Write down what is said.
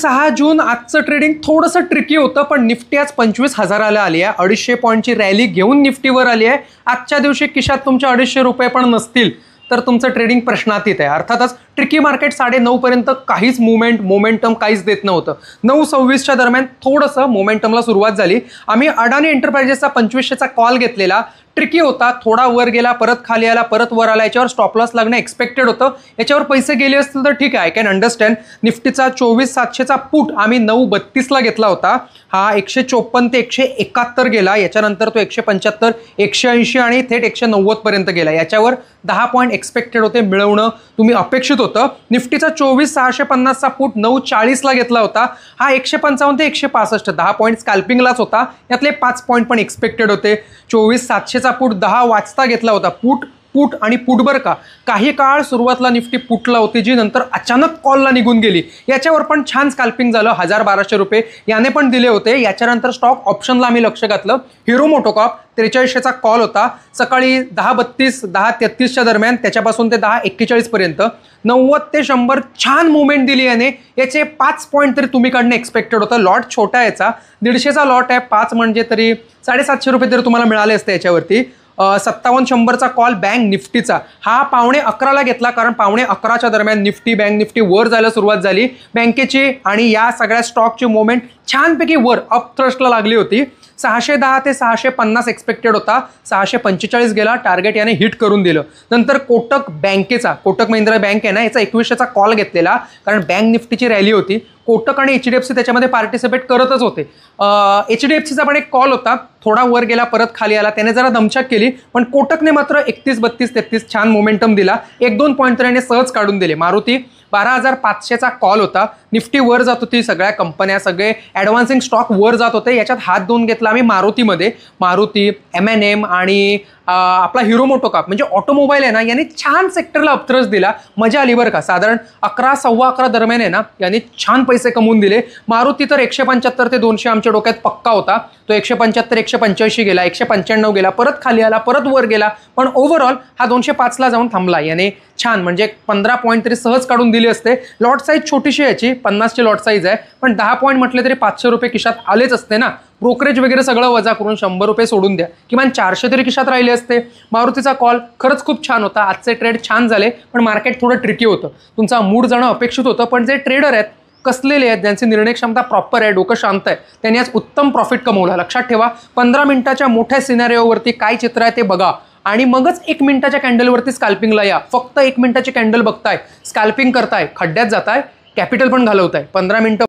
6 जून आजचं ट्रेडिंग थोडंसं ट्रिकी होतं, पण निफ्टी आज 25,000ला आली आहे. 250 पॉईंटची रॅली घेऊन निफ्टीवर आली आहे. आजच्या दिवशी खिशात तुमचे 250 रुपये पण नसतील तर तुमचं ट्रेडिंग प्रश्नातीत आहे. अर्थातच ट्रिकी मार्केट 9:30 पर्यंत काहीच मोमेंटम काहीच देत नव्हतं. 9:26च्या दरम्यान थोडंसं मोमेंटमला सुरुवात झाली. आम्ही अडानी एंटरप्राइजेसचा 2500चा कॉल घेतलेला. ट्रिकी होता, थोडा वर गेला, परत खाली आला, परत वर आला. याच्यावर स्टॉप लॉस लागणं एक्सपेक्टेड होतं. याच्यावर पैसे गेले असतील तर ठीक आहे, आय कॅन अंडरस्टँड. निफ्टीचा 24,700चा पुट आम्ही 9:32ला घेतला होता. हा 154 ते 171 गेला. याच्यानंतर तो 175, 180 आणि थेट 190 पर्यंत गेला. याच्यावर 10 पॉईंट एक्सपेक्टेड होते मिळवणं, तुम्ही अपेक्षित होतं. निफ्टीचा 24,650चा पुट 9:40ला घेतला होता. हा 155 ते 165, 10 पॉईंट स्कॅल्पिंगलाच होता. यातले 5 पॉईंट पण एक्सपेक्टेड होते. 24,700चा पुट 10 वाजता घेतला होता. पुट आणि पुट बरं का, काही काळ सुरुवातला निफ्टी पुटला होती, जी नंतर अचानक कॉलला निघून गेली. याच्यावर पण छान स्कॅल्पिंग झालं. 1,000-1,200 रुपये याने पण दिले होते. याच्यानंतर स्टॉक ऑप्शनला आम्ही लक्ष घातलं. हिरो मोटोकॉर्प 4300चा कॉल होता. सकाळी 10:32 10:33च्या दरम्यान, त्याच्यापासून ते 10:41 पर्यंत 90 ते 100 छान मुवमेंट दिली याने. याचे 5 पॉईंट तरी तुम्ही काढणं एक्सपेक्टेड होतं. लॉट छोटा आहे याचा, 150चा लॉट आहे. 5 म्हणजे तरी 750 रुपये तरी तुम्हाला मिळाले असते याच्यावरती. 57-100चा कॉल बँक निफ्टीचा हा 11:15ला घेतला, कारण 11:15च्या दरम्यान बँक निफ्टी वर जायला सुरुवात झाली. बँकेची आणि या सगळ्या स्टॉकची मुवमेंट छानपैकी वर अप थ्रस्टला लागली होती. 610 ते 650 एक्सपेक्टेड होता. 645 गेला. टार्गेट याने हिट करून दिलं. नंतर कोटक महिंद्रा बँक आहे ना, याचा 2100चा कॉल घेतलेला, कारण बँक निफ्टीची रॅली होती. कोटक आणि HDFC त्याच्यामध्ये पार्टिसिपेट करतच होते. HDFCचा पण एक कॉल होता, थोडा वर गेला, परत खाली आला. त्याने जरा दमछाक केली, पण कोटकने मात्र 31, 32, 33 छान मोमेंटम दिला. 1-2 पॉईंट तर याने सहज काढून दिले. मारुती 12,500चा कॉल होता. निफ्टी वर जात होती, सगळ्या कंपन्या, सगळे ॲडव्हान्सिंग स्टॉक वर जात होते. याच्यात हात धुवून घेतला आम्ही मारुतीमध्ये. मारुती, M&M आणि आपला हिरो मोटोकॉर्प म्हणजे ऑटोमोबाईल आहे ना, याने छान सेक्टरला अपथ्रस्ट दिला. मजा आली बरं का. साधारण 11, 11:15 दरम्यान आहे ना, याने छान पैसे कमवून दिले. मारुती तर 175 ते 200 आमच्या डोक्यात पक्का होता. तो 175, 185 गेला, 195 गेला, परत खाली आला, परत वर गेला. पण ओव्हरऑल हा 205ला जाऊन थांबला. याने छान म्हणजे 15 पॉईंट तरी सहज काढून दिले असते. लॉट साईज छोटीशी याची, 50ची लॉट साईज आहे, पण 10 पॉईंट म्हटले तरी 500 रुपये खिशात आलेच असते ना. ब्रोकरेज वगैरे सगळं वजा करून 100 रुपये सोडून द्या, किमान 400 तरी खिशात राहिले असते. मारुतीचा कॉल खरंच खूप छान होता. आजचे ट्रेड छान झाले, पण मार्केट थोडं ट्रिकी होतं. तुमचा मूड जाणं अपेक्षित होतं, पण जे ट्रेडर आहेत, कसलेले आहेत, ज्यांची निर्णय क्षमता प्रॉपर आहे, डोकं शांत आहे, त्यांनी आज उत्तम प्रॉफिट कमवला. लक्षात ठेवा, 15 मिनिटाच्या मोठ्या सिनारिओवरती काय चित्र आहे ते बघा आणि मगच 1 मिनिटाच्या कॅन्डलवरती स्कॅल्पिंगला या. फक्त 1 मिनिटाची कॅन्डल बघताय, स्कॅल्पिंग करताय, खड्ड्यात जाताय, कॅपिटल पण घालवताय. 15 मिनिटं